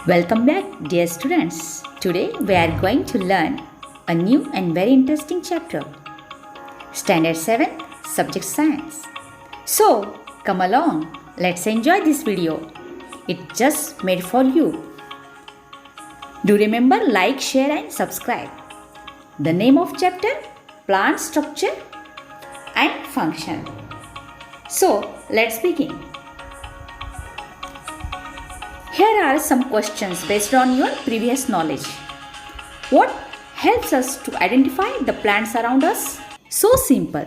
Welcome back, dear students. Today we are going to learn a new and very interesting chapter. Standard 7, Subject Science. So, come along, let's enjoy this video. It's just made for you. Do remember like, share and subscribe. The name of chapter, Plant Structure and Function. So, let's begin. Here are some questions based on your previous knowledge. What helps us to identify the plants around us? So simple.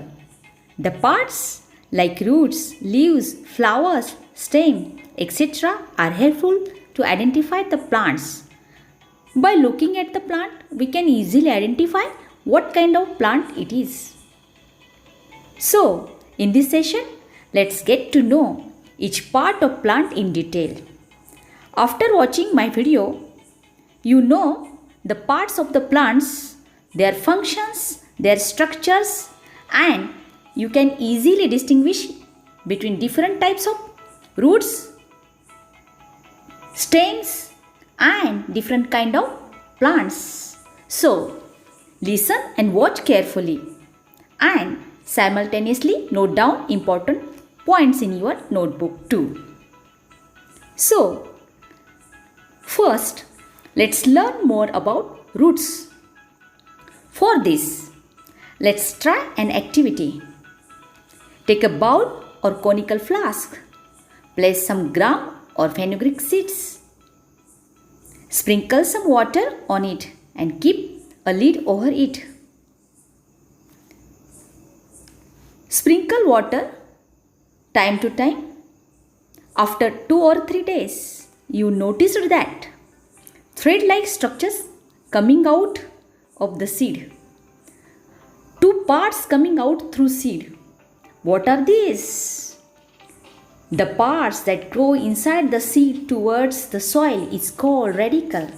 The parts like roots, leaves, flowers, stem, etc. are helpful to identify the plants. By looking at the plant, we can easily identify what kind of plant it is. So, in this session, let's get to know each part of plant in detail. After watching my video, you know the parts of the plants, their functions, their structures, and you can easily distinguish between different types of roots, stems, and different kind of plants. So, listen and watch carefully and simultaneously note down important points in your notebook too. So, first, let's learn more about roots. For this, let's try an activity. Take a bowl or conical flask. Place some gram or fenugreek seeds. Sprinkle some water on it and keep a lid over it. Sprinkle water time to time. After 2 or 3 days, you noticed that thread-like structures coming out of the seed. 2 parts coming out through seed. What are these? The parts that grow inside the seed towards the soil is called radicle,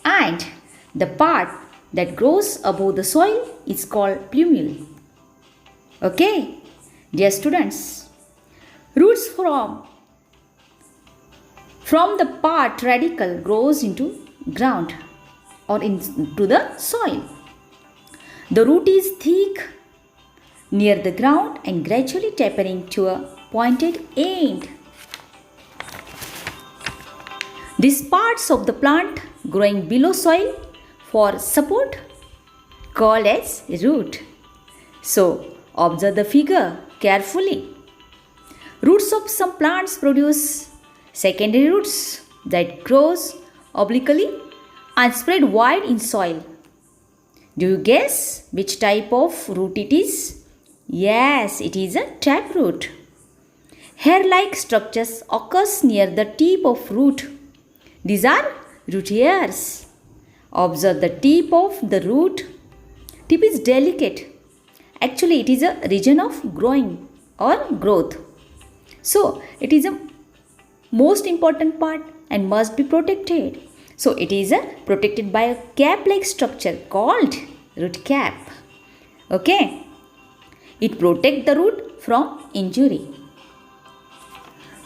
and the part that grows above the soil is called plumule. Okay, dear students, roots from the part radicle grows into ground or into the soil. The root is thick near the ground and gradually tapering to a pointed end. These parts of the plant growing below soil for support called as root. So, observe the figure carefully. Roots of some plants produce secondary roots that grows obliquely and spread wide in soil. Do you guess which type of root it is? Yes, it is a taproot. Hair-like structures occurs near the tip of root. These are root hairs. Observe the tip of the root. Tip is delicate. Actually, it is a region of growing or growth. So, it is a most important part and must be protected. So, it is protected by a cap-like structure called root cap. Okay. It protects the root from injury.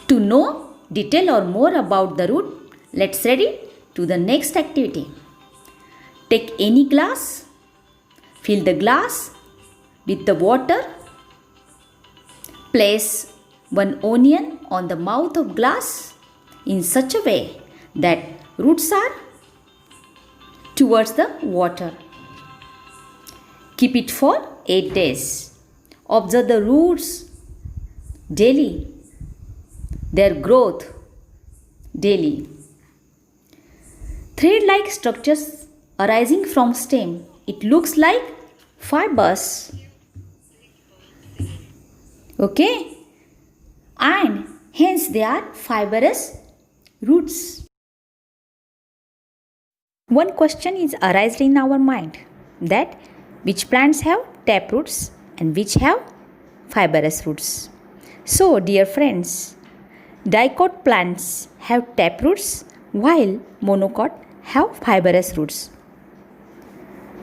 To know detail or more about the root, let's ready to the next activity. Take any glass, fill the glass with the water, place 1 onion on the mouth of glass in such a way that roots are towards the water. Keep it for 8 days. Observe the roots daily, their growth daily. Thread-like structures arising from stem. It looks like fibers. Okay? And hence they are fibrous roots. One question is arising in our mind that which plants have taproots and which have fibrous roots. So, dear friends, dicot plants have taproots while monocot have fibrous roots.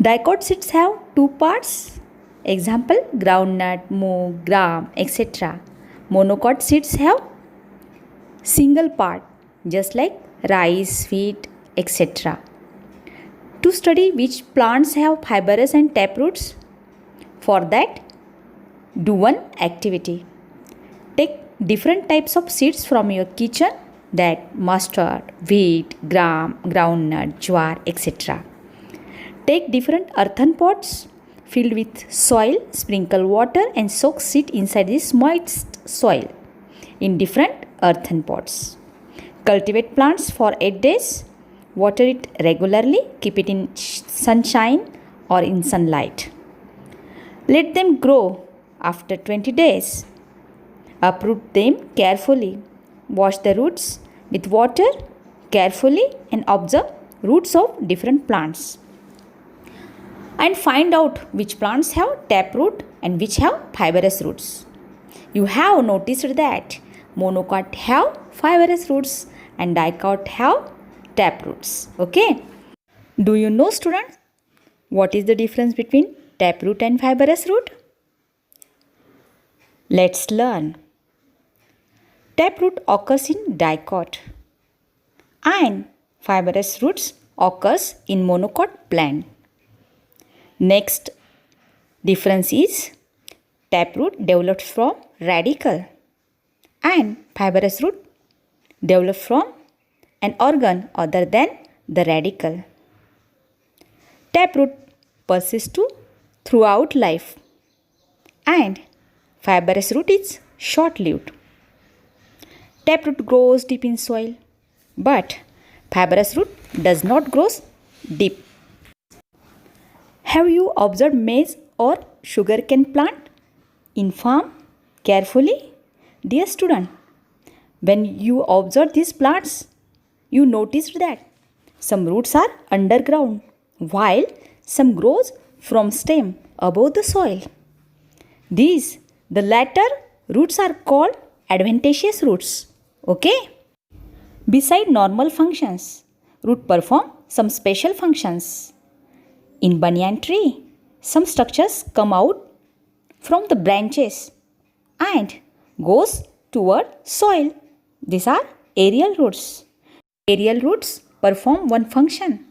Dicot seeds have 2 parts. Example, groundnut, moong, gram, etc. Monocot seeds have single part, just like rice, wheat, etc. To study which plants have fibrous and taproots, for that, do one activity. Take different types of seeds from your kitchen, that mustard, wheat, gram, groundnut, jowar, etc. Take different earthen pots filled with soil, sprinkle water and soak seed inside this moist soil in different earthen pots. Cultivate plants for 8 days. Water it regularly. Keep it in sunshine or in sunlight. Let them grow after 20 days. Uproot them carefully. Wash the roots with water carefully and observe roots of different plants. And find out which plants have taproot and which have fibrous roots. You have noticed that monocot have fibrous roots and dicot have taproots. Okay. Do you know, students, what is the difference between taproot and fibrous root? Let's learn. Taproot occurs in dicot and fibrous roots occurs in monocot plant. Next difference is taproot develops from radicle and fibrous root develops from an organ other than the radicle. Taproot persists throughout life and fibrous root is short-lived. Taproot grows deep in soil, but fibrous root does not grow deep. Have you observed maize or sugarcane plant in farm carefully? Dear student, when you observe these plants, you noticed that some roots are underground while some grows from stem above the soil. The latter roots are called adventitious roots. Okay? Beside normal functions, root perform some special functions. In banyan tree, some structures come out from the branches and goes toward soil. These are aerial roots. Aerial roots perform one function,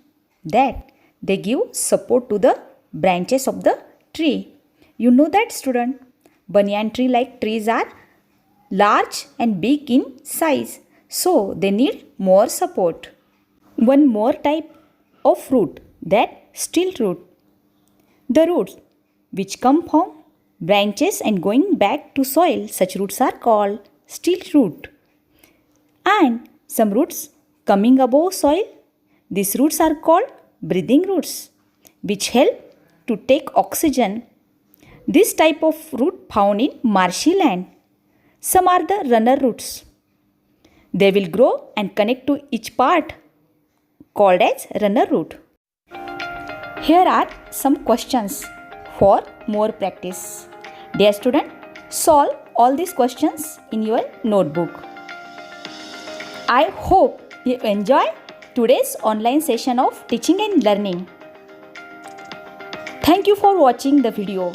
that they give support to the branches of the tree. You know that, student. Banyan tree like trees are large and big in size, so they need more support. One more type of root, that stilt root. The roots which come from branches and going back to soil, such roots are called stilt root. And some roots coming above soil, these roots are called breathing roots, which help to take oxygen. This type of root found in marshy land. Some are the runner roots. They will grow and connect to each part, called as runner root. Here are some questions for more practice. Dear student, solve all these questions in your notebook. I hope you enjoy today's online session of teaching and learning. Thank you for watching the video.